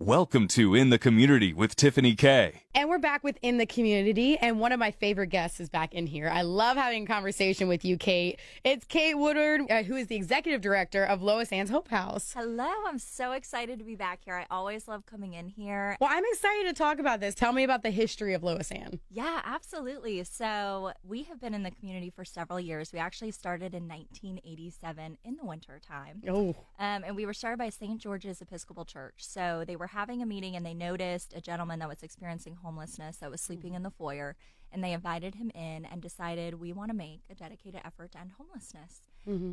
Welcome to In the Community with Tiffany K. And we're back within the community, and one of my favorite guests is back in here. I love having a conversation with you, Cait. It's Cait Woodward, who is the executive director of Loisann's Hope House. Hello, I'm so excited to be back here. I always love coming in here. Well, I'm excited to talk about this. Tell me about the history of Loisann. Yeah, absolutely. So we have been in the community for several years. We actually started in 1987 in the winter time. Oh. And we were started by St. George's Episcopal Church. So they were having a meeting and they noticed a gentleman that was experiencing homelessness that was sleeping in the foyer, and they invited him in and decided we want to make a dedicated effort to end homelessness.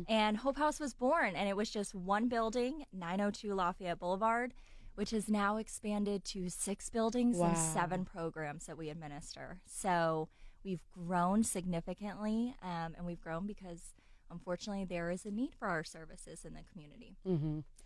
And Hope House was born, and it was just one building, 902 Lafayette Boulevard, which has now expanded to 6 buildings and 7 programs that we administer. So we've grown significantly, and we've grown because unfortunately there is a need for our services in the community.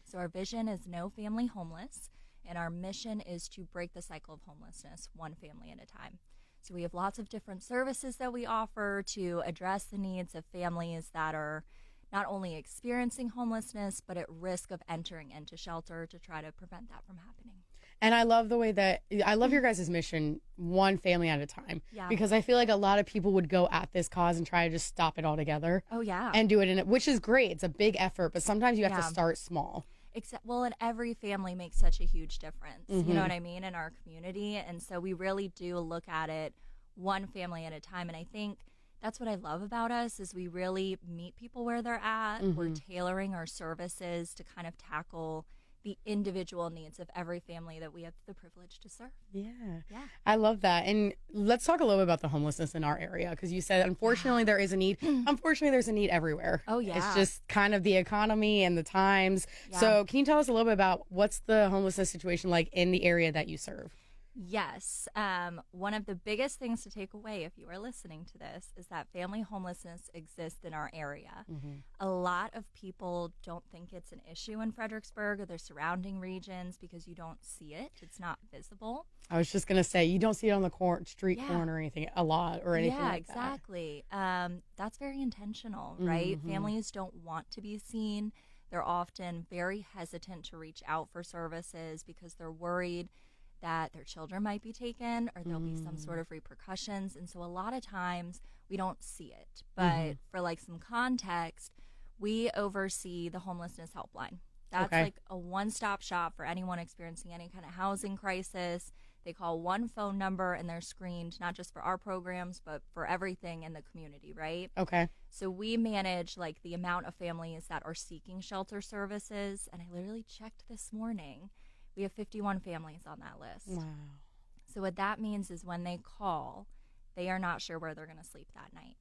So our vision is no family homeless, and our mission is to break the cycle of homelessness one family at a time. So we have lots of different services that we offer to address the needs of families that are not only experiencing homelessness, but at risk of entering into shelter to try to prevent that from happening. And I love the way that, I love your guys' mission, one family at a time. Yeah. Because I feel like a lot of people would go at this cause and try to just stop it all together. Oh, yeah. And do it in it, which is great. It's a big effort, but sometimes you have to start small. Well, and every family makes such a huge difference, you know what I mean, in our community. And so we really do look at it one family at a time. And I think that's what I love about us is we really meet people where they're at. We're tailoring our services to kind of tackle the individual needs of every family that we have the privilege to serve. Yeah. I love that. And let's talk a little bit about the homelessness in our area, because you said, unfortunately, there is a need. Unfortunately, there's a need everywhere. Oh, yeah. It's just kind of the economy and the times. So can you tell us a little bit about what's the homelessness situation like in the area that you serve? Yes. One of the biggest things to take away if you are listening to this is that family homelessness exists in our area. A lot of people don't think it's an issue in Fredericksburg or the surrounding regions because you don't see it. It's not visible. I was just going to say, you don't see it on the street corner or anything a lot or anything like that. Yeah, exactly. That's very intentional, right? Families don't want to be seen. They're often very hesitant to reach out for services because they're worried that their children might be taken or there'll be some sort of repercussions. And so a lot of times we don't see it. But for like some context, we oversee the homelessness helpline. That's like a one-stop shop for anyone experiencing any kind of housing crisis. They call one phone number and they're screened not just for our programs, but for everything in the community, right? Okay. So we manage like the amount of families that are seeking shelter services. And I literally checked this morning. We have 51 families on that list. Wow. So what that means is when they call, they are not sure where they're going to sleep that night.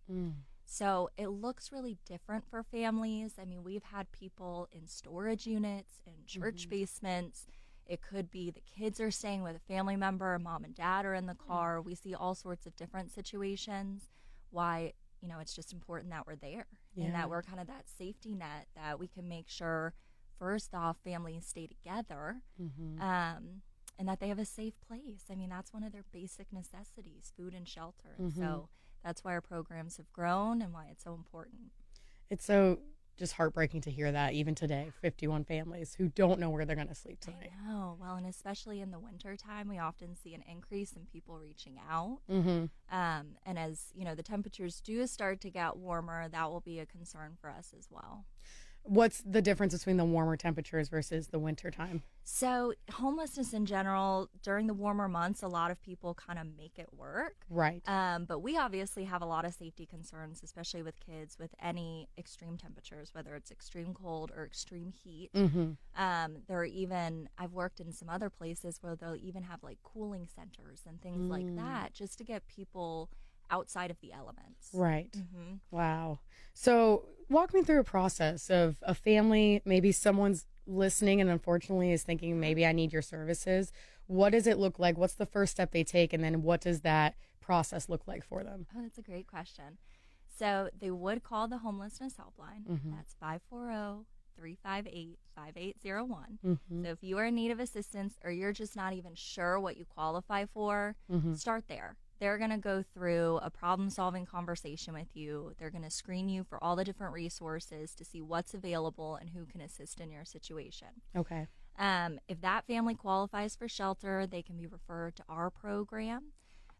So it looks really different for families. I mean, we've had people in storage units, in church basements. It could be the kids are staying with a family member, mom and dad are in the car. We see all sorts of different situations. Why, it's just important that we're there and that we're kind of that safety net that we can make sure first off, families stay together, and that they have a safe place. I mean, that's one of their basic necessities, food and shelter. And so that's why our programs have grown and why it's so important. It's so just heartbreaking to hear that even today, 51 families who don't know where they're going to sleep tonight. I know. Well, and especially in the winter time, we often see an increase in people reaching out. And as, the temperatures do start to get warmer, that will be a concern for us as well. What's the difference between the warmer temperatures versus the winter time? So homelessness in general, during the warmer months, a lot of people kind of make it work. Right. But we obviously have a lot of safety concerns, especially with kids with any extreme temperatures, whether it's extreme cold or extreme heat. There are even, I've worked in some other places where they'll even have like cooling centers and things like that just to get people outside of the elements. Right. Wow. So walk me through a process of a family, maybe someone's listening and unfortunately is thinking, maybe I need your services. What does it look like? What's the first step they take? And then what does that process look like for them? Oh, that's a great question. So they would call the homelessness helpline. That's 540-358-5801. So if you are in need of assistance or you're just not even sure what you qualify for, start there. They're going to go through a problem-solving conversation with you. They're going to screen you for all the different resources to see what's available and who can assist in your situation. Okay. If that family qualifies for shelter, they can be referred to our program.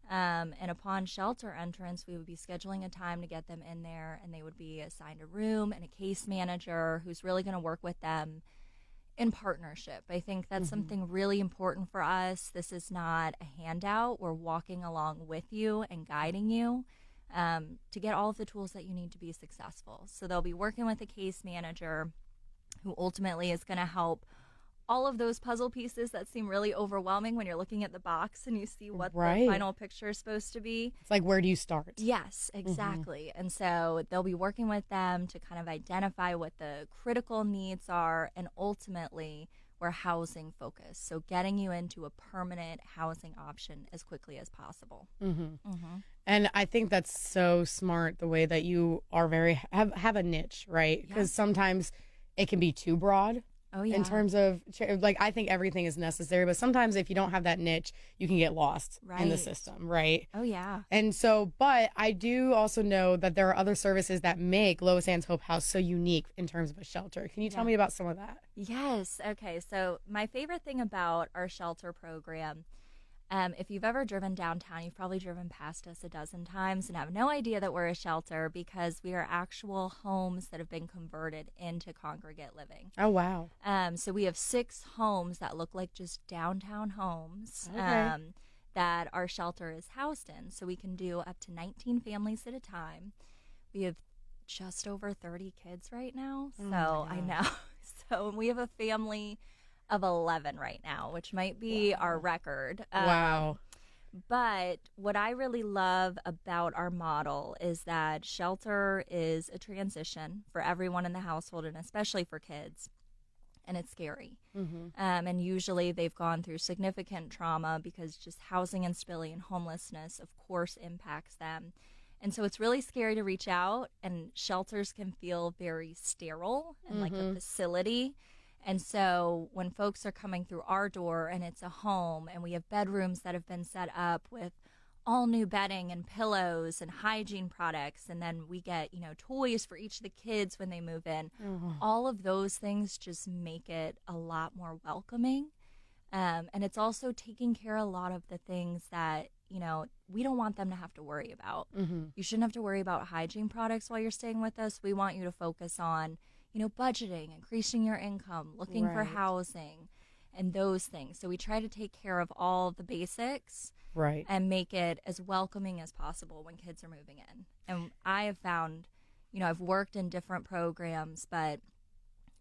And upon shelter entrance, we would be scheduling a time to get them in there, and they would be assigned a room and a case manager who's really going to work with them in partnership. I think that's something really important for us. This is not a handout. We're walking along with you and guiding you to get all of the tools that you need to be successful. So they'll be working with a case manager who ultimately is going to help all of those puzzle pieces that seem really overwhelming when you're looking at the box and you see what the final picture is supposed to be. It's like, where do you start? Yes, exactly. And so they'll be working with them to kind of identify what the critical needs are, and ultimately we're housing focused. So getting you into a permanent housing option as quickly as possible. And I think that's so smart, the way that you are have a niche, right? Because sometimes it can be too broad. Oh, yeah. In terms of, like, I think everything is necessary, but sometimes if you don't have that niche, you can get lost in the system, right? Oh, yeah. And so, but I do also know that there are other services that make Loisann's Hope House so unique in terms of a shelter. Can you tell me about some of that? Yes. Okay. So my favorite thing about our shelter program, if you've ever driven downtown, you've probably driven past us a dozen times and have no idea that we're a shelter, because we are actual homes that have been converted into congregate living. Oh, wow. So we have 6 homes that look like just downtown homes that our shelter is housed in. So we can do up to 19 families at a time. We have just over 30 kids right now. So I know. So we have a family of 11 right now, which might be our record. Wow. But what I really love about our model is that shelter is a transition for everyone in the household, and especially for kids. And it's scary. And usually they've gone through significant trauma, because just housing instability and homelessness, of course, impacts them. And so it's really scary to reach out, and shelters can feel very sterile and like a facility. And so when folks are coming through our door and it's a home, and we have bedrooms that have been set up with all new bedding and pillows and hygiene products, and then we get, toys for each of the kids when they move in, all of those things just make it a lot more welcoming. And it's also taking care of a lot of the things that, we don't want them to have to worry about. You shouldn't have to worry about hygiene products while you're staying with us. We want you to focus on budgeting, increasing your income, looking for housing, and those things. So we try to take care of all the basics, and make it as welcoming as possible when kids are moving in. And I have found, I've worked in different programs, but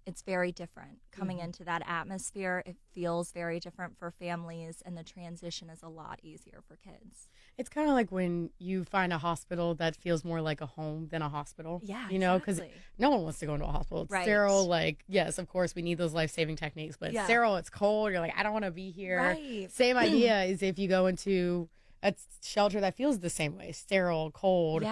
it's very different. Coming into that atmosphere, it feels very different for families, and the transition is a lot easier for kids. It's kind of like when you find a hospital that feels more like a home than a hospital. Yeah, because no one wants to go into a hospital. It's sterile. Like, yes, of course, we need those life-saving techniques, but it's sterile, it's cold. You're like, I don't want to be here. Right. Same idea is if you go into a shelter that feels the same way, sterile, cold,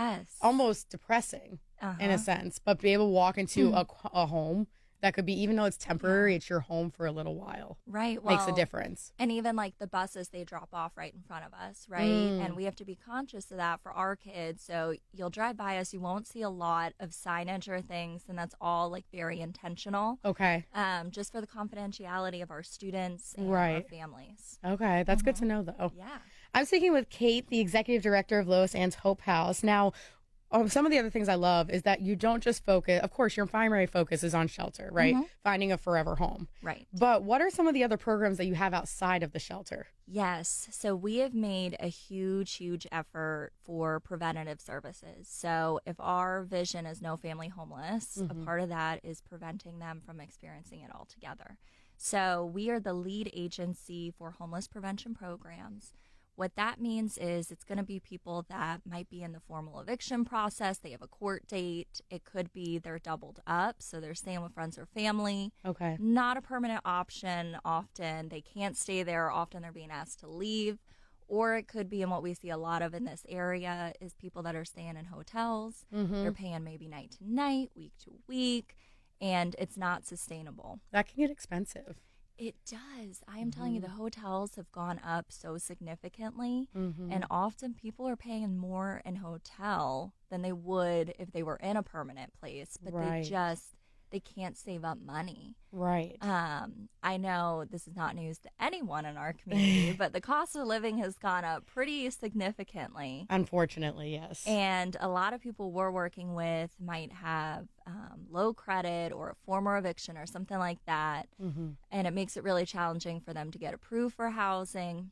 almost depressing in a sense, but be able to walk into a home that could be, even though it's temporary, it's your home for a little while. Right. Well, makes a difference. And even like the buses, they drop off right in front of us, right? And we have to be conscious of that for our kids. So you'll drive by us, you won't see a lot of signage or things, and that's all like very intentional. Okay. Just for the confidentiality of our students and our families. Okay. That's good to know, though. Yeah. I'm speaking with Cait, the executive director of Loisann's Hope House. Now, some of the other things I love is that you don't just focus, of course, your primary focus is on shelter, right? Finding a forever home. Right. But what are some of the other programs that you have outside of the shelter? Yes. So we have made a huge effort for preventative services. So if our vision is no family homeless, a part of that is preventing them from experiencing it altogether. So we are the lead agency for homeless prevention programs. What that means is it's going to be people that might be in the formal eviction process. They have a court date. It could be they're doubled up, so they're staying with friends or family. Okay. Not a permanent option often. They can't stay there. Often they're being asked to leave. Or it could be, and what we see a lot of in this area is people that are staying in hotels. They're paying maybe night to night, week to week, and it's not sustainable. That can get expensive. It does. I am telling you, the hotels have gone up so significantly, and often people are paying more in hotel than they would if they were in a permanent place, but they just they can't save up money. Right. I know this is not news to anyone in our community, but the cost of living has gone up pretty significantly. Unfortunately, yes. And a lot of people we're working with might have low credit or a former eviction or something like that. Mm-hmm. And it makes it really challenging for them to get approved for housing.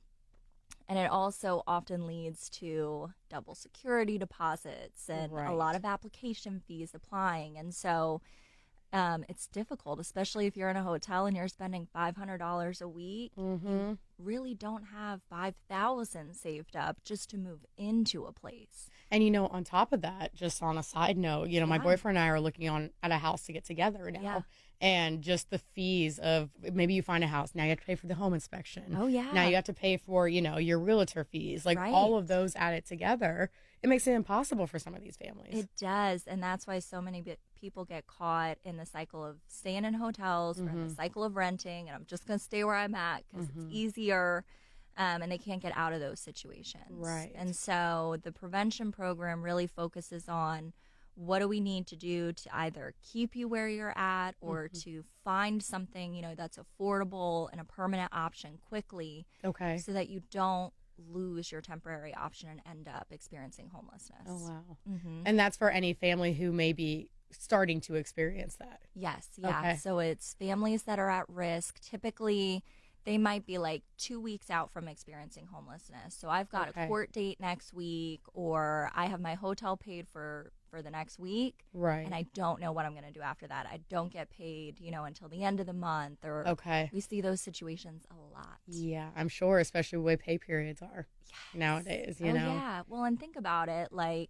And it also often leads to double security deposits and a lot of application fees applying. And so it's difficult, especially if you're in a hotel and you're spending $500 a week. Mm-hmm. You really don't have $5,000 saved up just to move into a place. And, on top of that, just on a side note, my boyfriend and I are looking at a house to get together now. Yeah. And just the fees of maybe you find a house. Now you have to pay for the home inspection. Oh, yeah. Now you have to pay for, your realtor fees. Like all of those added together, it makes it impossible for some of these families. It does. And that's why so many people get caught in the cycle of staying in hotels or in the cycle of renting. And I'm just going to stay where I'm at because it's easier. And they can't get out of those situations. Right. And so the prevention program really focuses on what do we need to do to either keep you where you're at or to find something, that's affordable and a permanent option quickly. Okay. So that you don't lose your temporary option and end up experiencing homelessness. Oh, wow. Mm-hmm. And that's for any family who may be starting to experience that. Yes. Yeah. Okay. So it's families that are at risk. Typically, they might be like 2 weeks out from experiencing homelessness. So I've got a court date next week, or I have my hotel paid for the next week. Right. And I don't know what I'm going to do after that. I don't get paid, until the end of the month. Or we see those situations a lot. Yeah, I'm sure, especially the way pay periods are nowadays, you know. Yeah. Well, and think about it. Like,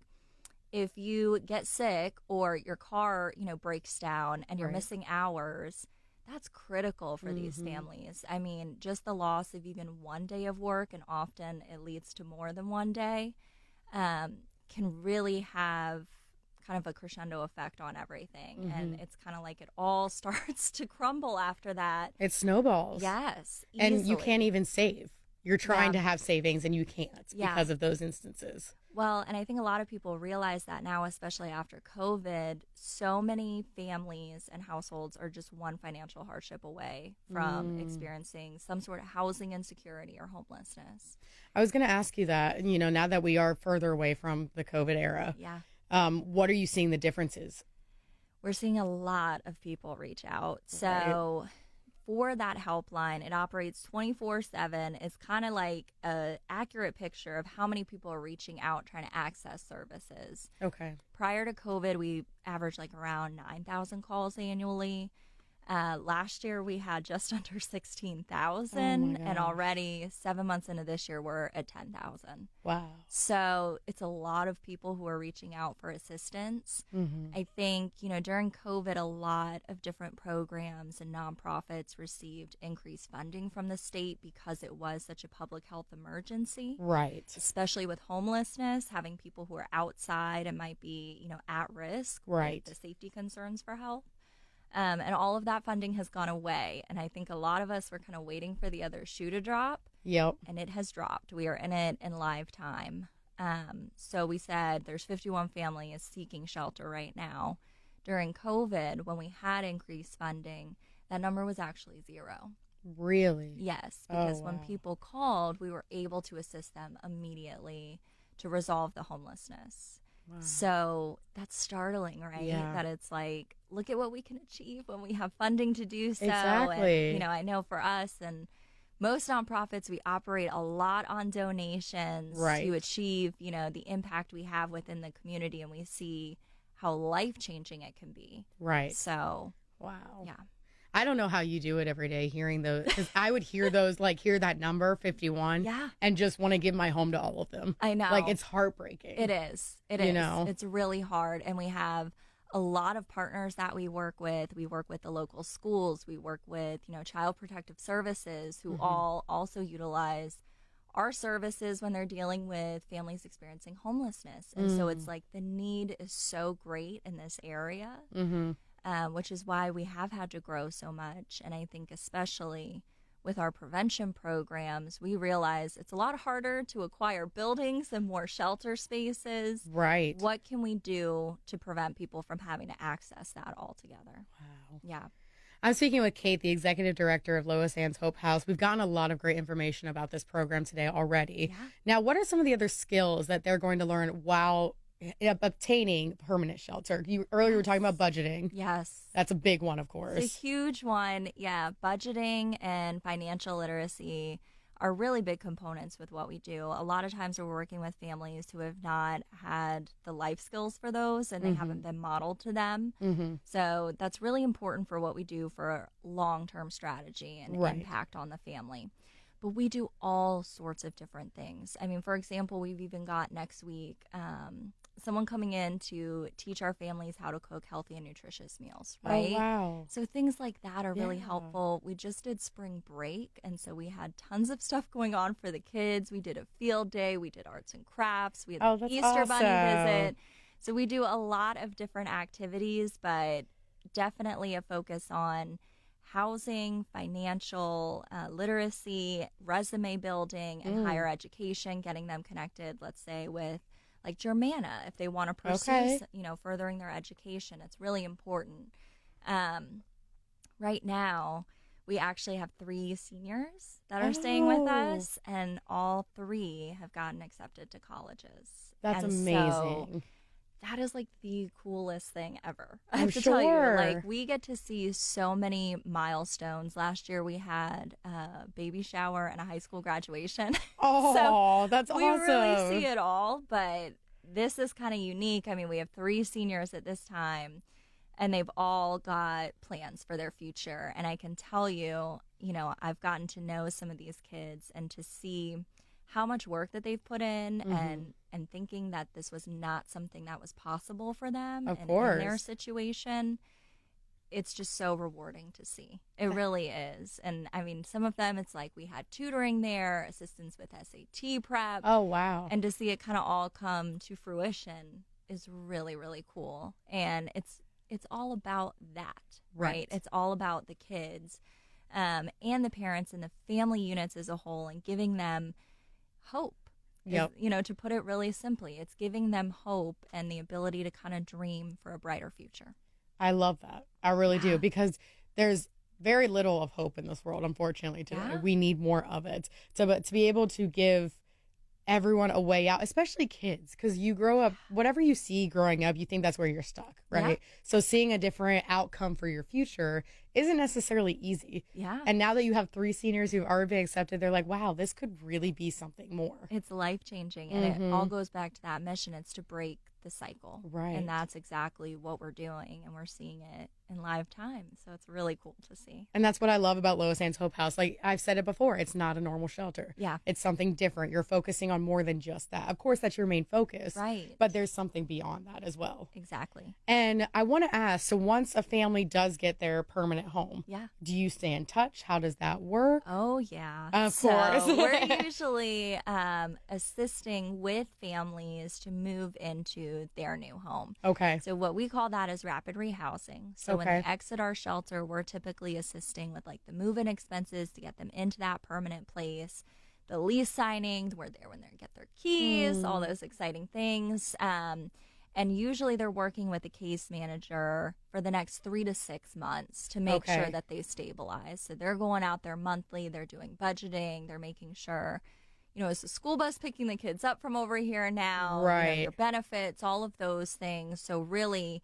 if you get sick or your car, breaks down and you're missing hours, that's critical for these families. I mean, just the loss of even one day of work, and often it leads to more than one day, can really have kind of a crescendo effect on everything. And it's kind of like it all starts to crumble after that. It snowballs. Yes. And easily. you can't even save. You're trying to have savings and you can't because of those instances. Well, and I think a lot of people realize that now, especially after COVID. So many families and households are just one financial hardship away from experiencing some sort of housing insecurity or homelessness. I was going to ask you that, now that we are further away from the COVID era, what are you seeing the differences? We're seeing a lot of people reach out. So for that helpline, it operates 24/7. It's kind of like an accurate picture of how many people are reaching out trying to access services. Okay. Prior to COVID, we averaged like around 9,000 calls annually. Last year, we had just under 16,000, and already 7 months into this year, we're at 10,000. Wow. So it's a lot of people who are reaching out for assistance. I think, during COVID, a lot of different programs and nonprofits received increased funding from the state because it was such a public health emergency. Right. Especially with homelessness, having people who are outside and might be, at risk. Right. With the safety concerns for health. And all of that funding has gone away. And I think a lot of us were kind of waiting for the other shoe to drop. Yep. And it has dropped. We are in it in live time. So we said there's 51 families seeking shelter right now. During COVID, when we had increased funding, that number was actually 0. Really? Yes, because when people called, we were able to assist them immediately to resolve the homelessness. Wow. So that's startling, right? Yeah. That it's like, look at what we can achieve when we have funding to do so. Exactly. And, I know for us and most nonprofits, we operate a lot on donations to achieve, the impact we have within the community, and we see how life-changing it can be. Right. So, wow. Yeah. I don't know how you do it every day hearing those, because I would hear those, hear that number 51 and just want to give my home to all of them. I know. It's heartbreaking. It is. It is. It's really hard. And we have a lot of partners that we work with. We work with the local schools. We work with, Child Protective Services, who all also utilize our services when they're dealing with families experiencing homelessness. And so it's like the need is so great in this area. Which is why we have had to grow so much. And I think especially with our prevention programs, we realize it's a lot harder to acquire buildings and more shelter spaces. Right. What can we do to prevent people from having to access that altogether? Wow. Yeah. I'm speaking with Cait, the executive director of Loisann's Hope House. We've gotten a lot of great information about this program today already. Yeah. Now, what are some of the other skills that they're going to learn while obtaining permanent shelter? You earlier were talking about budgeting. Yes. That's a big one, of It's course. a huge one. Yeah. Budgeting and financial literacy are really big components with what we do. A lot of times we're working with families who have not had the life skills for those and they haven't been modeled to them. So that's really important for what we do for long-term strategy and impact on the family. But we do all sorts of different things. I mean, for example, we've even got next week someone coming in to teach our families how to cook healthy and nutritious meals, right? Oh, wow. So things like that are really helpful. We just did spring break, and so we had tons of stuff going on for the kids. We did a field day. We did arts and crafts. We had the Easter Bunny visit. So we do a lot of different activities, but definitely a focus on housing, financial literacy, resume building, and higher education, getting them connected, let's say, with like Germana, if they want to pursue, furthering their education. It's really important. Right now, we actually have 3 seniors that are staying with us, and all 3 have gotten accepted to colleges. That's amazing. So that is like the coolest thing ever. I have to sure. tell you, like, we get to see so many milestones. Last year we had a baby shower and a high school graduation. Oh, that's awesome. We really see it all, but this is kind of unique. I mean, we have 3 seniors at this time, and they've all got plans for their future. And I can tell you, I've gotten to know some of these kids and to see how much work that they've put in and thinking that this was not something that was possible for them in their situation. It's just so rewarding to see. It really is. And I mean, some of them, it's like we had tutoring there, assistance with SAT prep. Oh, wow. And to see it kind of all come to fruition is really, really cool. And it's all about that, right? It's all about the kids and the parents and the family units as a whole, and giving them hope. Yep. To put it really simply, it's giving them hope and the ability to kind of dream for a brighter future. I love that. I really do, because there's very little of hope in this world, unfortunately, today. Yeah. We need more of it. But to be able to give everyone a way out, especially kids, because you grow up, whatever you see growing up, you think that's where you're stuck, right? Yeah. So seeing a different outcome for your future isn't necessarily easy. Yeah. And now that you have 3 seniors who've already been accepted, they're like, wow, this could really be something more. It's life-changing, and it all goes back to that mission. It's to break the cycle. Right. And that's exactly what we're doing, and we're seeing it in live time. So it's really cool to see. And that's what I love about Loisann's Hope House. Like I've said it before, it's not a normal shelter. Yeah. It's something different. You're focusing on more than just that. Of course, that's your main focus. Right. But there's something beyond that as well. Exactly. And I want to ask, so once a family does get their permanent home, Yeah. do you stay in touch? How does that work? Oh, yeah. Of course. So we're usually assisting with families to move into their new home. Okay. So what we call that is rapid rehousing. So when they exit our shelter, we're typically assisting with like the move-in expenses to get them into that permanent place, the lease signing, we're there when they get their keys, all those exciting things. And usually they're working with a case manager for the next 3 to 6 months to make sure that they stabilize. So they're going out there monthly, they're doing budgeting, they're making sure, is the school bus picking the kids up from over here now? Right. Your benefits, all of those things. So really,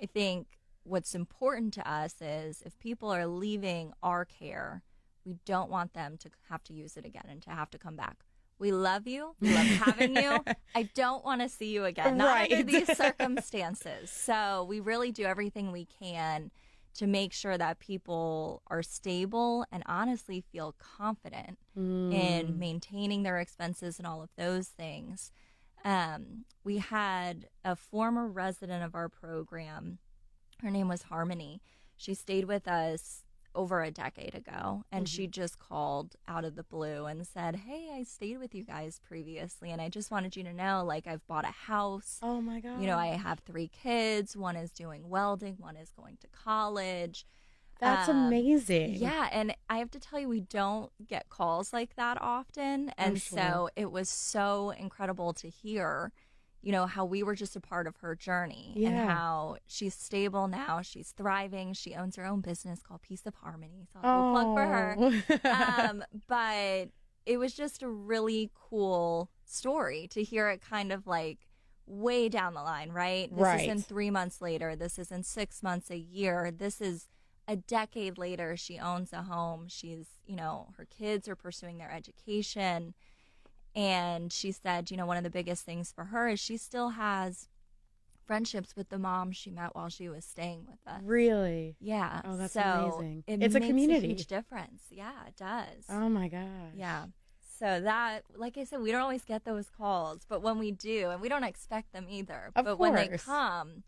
I think what's important to us is if people are leaving our care, we don't want them to have to use it again and to have to come back. We love you. We love having you. I don't want to see you again, not under these circumstances. So we really do everything we can to make sure that people are stable and honestly feel confident in maintaining their expenses and all of those things. We had a former resident of our program. Her name was Harmony. She stayed with us over a decade ago, and she just called out of the blue and said, hey, I stayed with you guys previously, and I just wanted you to know, like, I've bought a house. Oh my God. I have 3 kids. One is doing welding, one is going to college. That's amazing. Yeah, and I have to tell you, we don't get calls like that often. And so it was so incredible to hear, you know, how we were just a part of her journey and how she's stable now. She's thriving. She owns her own business called Peace of Harmony. So I'll do a plug for her. But it was just a really cool story to hear it kind of like way down the line, right? This isn't 3 months later. This isn't 6 months, a year. This is a decade later. She owns a home. She's, you know, her kids are pursuing their education. And she said, you know, one of the biggest things for her is she still has friendships with the mom she met while she was staying with us. Really? Yeah. Oh, that's so amazing. It's a community. A huge difference. Yeah, it does. Oh my gosh. Yeah. So that, like I said, we don't always get those calls, but when we do, and we don't expect them either, but when they come,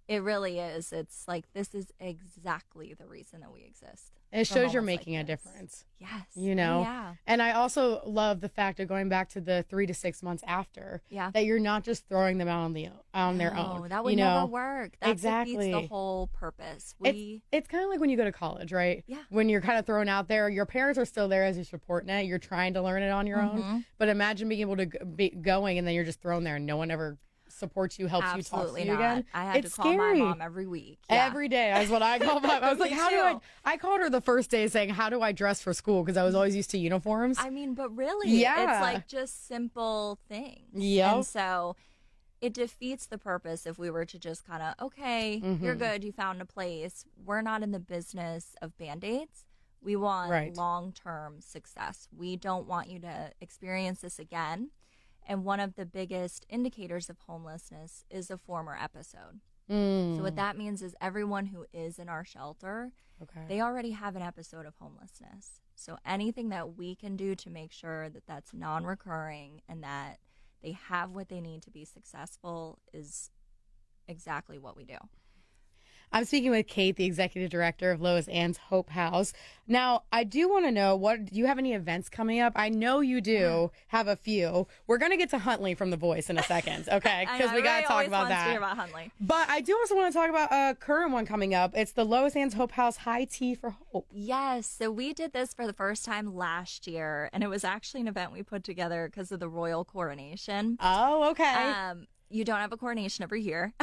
it really is. It's like, this is exactly the reason that we exist. It shows you're making a difference. Yes. You know? Yeah. And I also love the fact of going back to the 3 to 6 months after, that you're not just throwing them out on their own. That would never work. That defeats the whole purpose. It's kind of like when you go to college, right? Yeah. When you're kind of thrown out there, your parents are still there as your support net. You're trying to learn it on your own. But imagine being able to be going and then you're just thrown there and no one ever supports you, helps you, talks to you again. I had to call my mom every week. Every day. That's what I called my mom. I was like, I called her the first day saying, how do I dress for school? Because I was always used to uniforms. I mean, but really, it's like just simple things. Yeah. And so it defeats the purpose if we were to just kind of, okay, you're good, you found a place. We're not in the business of Band-Aids. We want long-term success. We don't want you to experience this again. And one of the biggest indicators of homelessness is a former episode. So what that means is everyone who is in our shelter, they already have an episode of homelessness. So anything that we can do to make sure that that's non-recurring and that they have what they need to be successful is exactly what we do. I'm speaking with Cait, the executive director of Loisann's Hope House. Now, I do want to know, do you have any events coming up? I know you do have a few. We're going to get to Huntley from The Voice in a second, okay? Because we got to talk about that. To hear about Huntley. But I do also want to talk about a current one coming up. It's the Loisann's Hope House High Tea for Hope. Yes. So we did this for the first time last year, and it was actually an event we put together because of the royal coronation. Oh, okay. You don't have a coronation every year.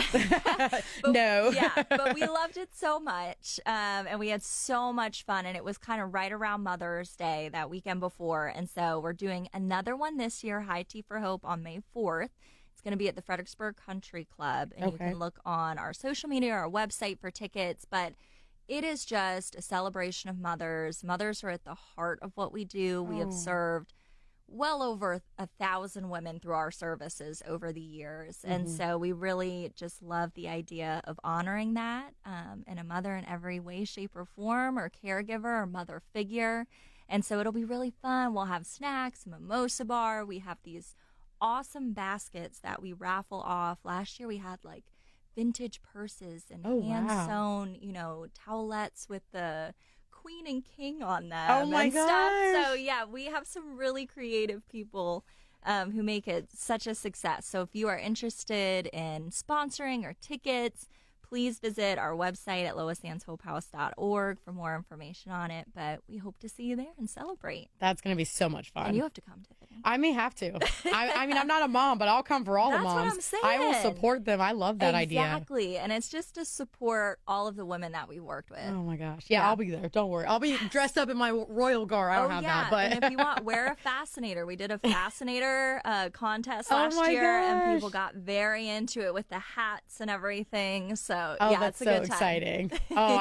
No. Yeah, but we loved it so much, and we had so much fun, and it was kind of right around Mother's Day that weekend before, and so we're doing another one this year, High Tea for Hope, on May 4th. It's going to be at the Fredericksburg Country Club, and you can look on our social media or our website for tickets, but it is just a celebration of mothers. Mothers are at the heart of what we do. We have served well over 1,000 women through our services over the years. And so we really just love the idea of honoring that, and a mother in every way, shape, or form, or caregiver or mother figure. And so it'll be really fun. We'll have snacks, mimosa bar. We have these awesome baskets that we raffle off. Last year we had like vintage purses and hand-sewn, you know, towelettes with the Queen and King on them. Oh my and stuff. gosh. So yeah, we have some really creative people who make it such a success. So if you are interested in sponsoring or tickets, please visit our website at loisannshopehouse.org for more information on it. But we hope to see you there and celebrate. That's going to be so much fun. And you have to come, Tiffany. I may have to. I mean, I'm not a mom, but I'll come for all the moms. That's what I'm saying. I will support them. I love that idea. Exactly. And it's just to support all of the women that we worked with. Oh my gosh. Yeah, I'll be there. Don't worry. I'll be dressed up in my royal garb. I don't have that. But And if you want, wear a fascinator. We did a fascinator contest last year, gosh. and people got very into it with the hats and everything. So yeah, it's that's a so good time. exciting. Oh,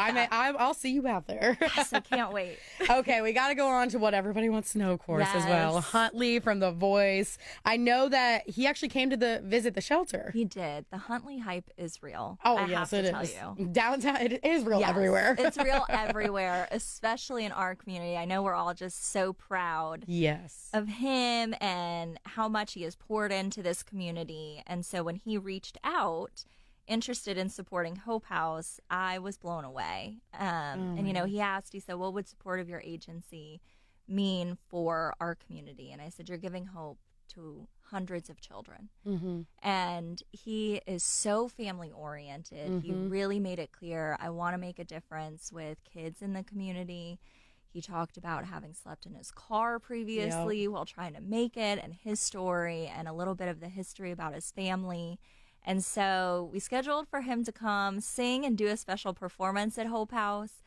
I'll see you out there. So can't wait. Okay, we got to go on to what everybody wants to know, of course, as well. Yes. Huntley from The Voice. I know that he actually came to visit the shelter. He did. The Huntley hype is real. Oh, I yes, have it to is. tell you. Downtown, it is real Yes, everywhere. It's real everywhere, especially in our community. I know we're all just so proud Yes. of him and how much he has poured into this community. And so when he reached out, interested in supporting Hope House, I was blown away. And, you know, he said, what would support of your agency mean for our community? And I said, you're giving hope to hundreds of children. Mm-hmm. And he is so family oriented. Mm-hmm. He really made it clear, I want to make a difference with kids in the community. He talked about having slept in his car previously while trying to make it, and his story and a little bit of the history about his family. And so we scheduled for him to come sing and do a special performance at Hope House.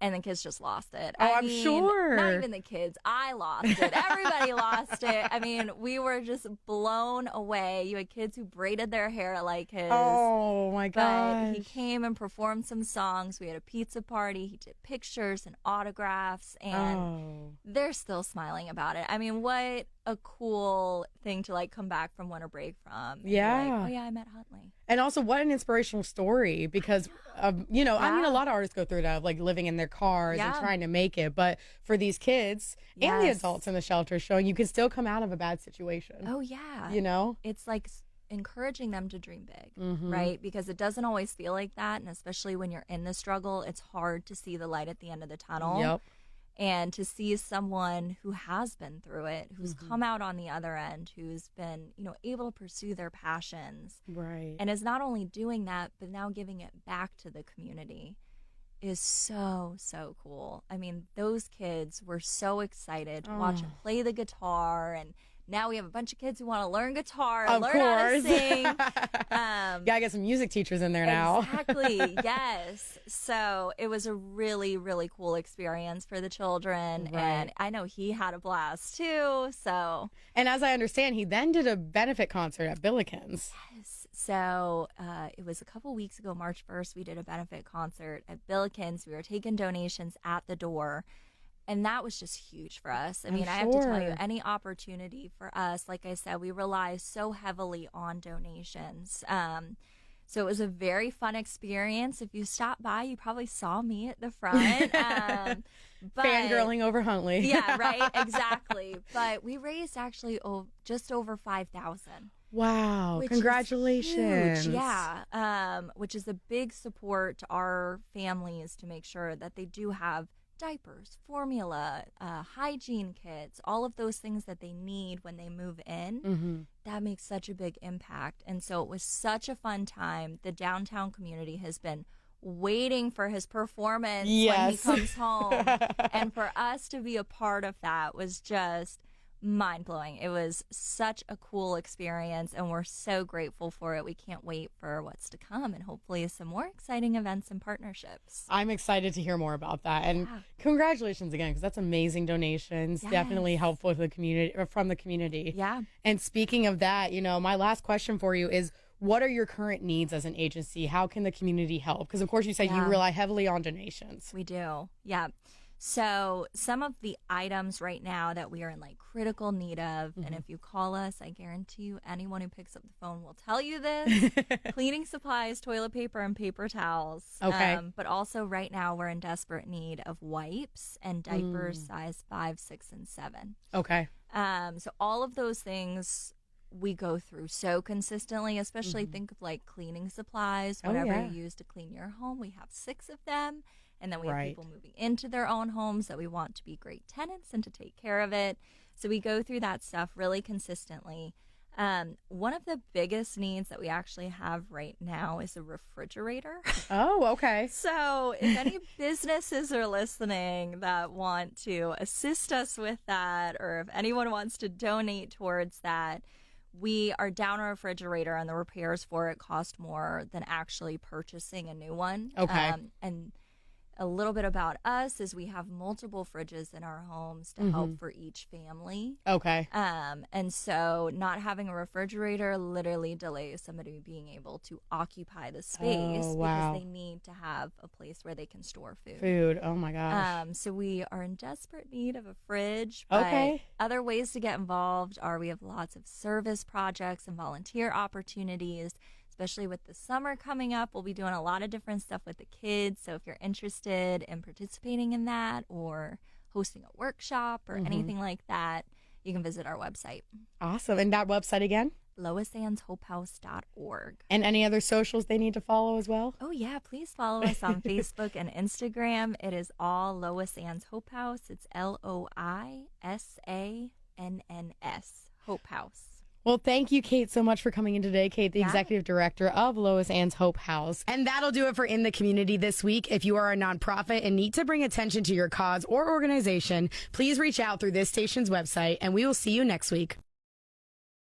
And the kids just lost it. I'm sure. Not even the kids. I lost it. Everybody lost it. I mean, we were just blown away. You had kids who braided their hair like his. Oh, my gosh. But he came and performed some songs. We had a pizza party. He did pictures and autographs. And they're still smiling about it. I mean, what a cool thing to, like, come back from winter break from. And yeah. be like, oh, yeah, I met Huntley. And also, what an inspirational story, because, you know, I mean, a lot of artists go through that, like living in their cars and trying to make it. But for these kids and the adults in the shelter, showing you can still come out of a bad situation. Oh, yeah. You know? It's like encouraging them to dream big, right? Because it doesn't always feel like that. And especially when you're in the struggle, it's hard to see the light at the end of the tunnel. Yep. And to see someone who has been through it, who's come out on the other end, who's been, you know, able to pursue their passions. Right. And is not only doing that, but now giving it back to the community is so, so cool. I mean, those kids were so excited to watch him play the guitar, and now we have a bunch of kids who want to learn guitar and learn how to sing. Gotta get some music teachers in there now. Exactly, yes. So it was a really, really cool experience for the children. Right. And I know he had a blast too. So, and as I understand, he then did a benefit concert at Billikens. Yes. So it was a couple weeks ago, March 1st, we did a benefit concert at Billikens. We were taking donations at the door. And that was just huge for us. I mean, I have to tell you, any opportunity for us, like I said, we rely so heavily on donations. So it was a very fun experience. If you stopped by, you probably saw me at the front. But, fangirling over Huntley. Yeah, right, exactly. But we raised actually just over $5,000. Wow, congratulations. Yeah, which is a big support to our families to make sure that they do have diapers, formula, hygiene kits, all of those things that they need when they move in. That makes such a big impact. And so it was such a fun time. The downtown community has been waiting for his performance when he comes home. And for us to be a part of that was just mind-blowing. It was such a cool experience, and we're so grateful for it. We can't wait for what's to come, and hopefully some more exciting events and partnerships. I'm excited to hear more about that, and congratulations again, because that's amazing donations. Definitely helpful to the community, or from the community. Yeah. And speaking of that, you know, my last question for you is, what are your current needs as an agency? How can the community help? Because of course you said you rely heavily on donations. We do. Yeah. So some of the items right now that we are in like critical need of, and if you call us, I guarantee you anyone who picks up the phone will tell you this, cleaning supplies, toilet paper, and paper towels. Okay. But also right now we're in desperate need of wipes and diapers size 5, 6, and 7. Okay. So all of those things we go through so consistently, especially think of like cleaning supplies, whatever you use to clean your home. We have 6 of them. And then we have people moving into their own homes that we want to be great tenants and to take care of it. So we go through that stuff really consistently. One of the biggest needs that we actually have right now is a refrigerator. Oh, okay. So if any businesses are listening that want to assist us with that, or if anyone wants to donate towards that, we are down a refrigerator, and the repairs for it cost more than actually purchasing a new one. Okay. And a little bit about us is we have multiple fridges in our homes to help for each family. Okay. And so not having a refrigerator literally delays somebody being able to occupy the space because they need to have a place where they can store food. Oh my gosh. So we are in desperate need of a fridge. But other ways to get involved are we have lots of service projects and volunteer opportunities. Especially with the summer coming up, we'll be doing a lot of different stuff with the kids. So if you're interested in participating in that or hosting a workshop or anything like that, you can visit our website. Awesome. And that website again? loisannshopehouse.org. And any other socials they need to follow as well? Oh, yeah. Please follow us on Facebook and Instagram. It is all Loisann's Hope House. It's LOISANNS Hope House. Well, thank you, Cait, so much for coming in today. Cait, the executive director of Loisann's Hope House. And that'll do it for In the Community this week. If you are a nonprofit and need to bring attention to your cause or organization, please reach out through this station's website, and we will see you next week.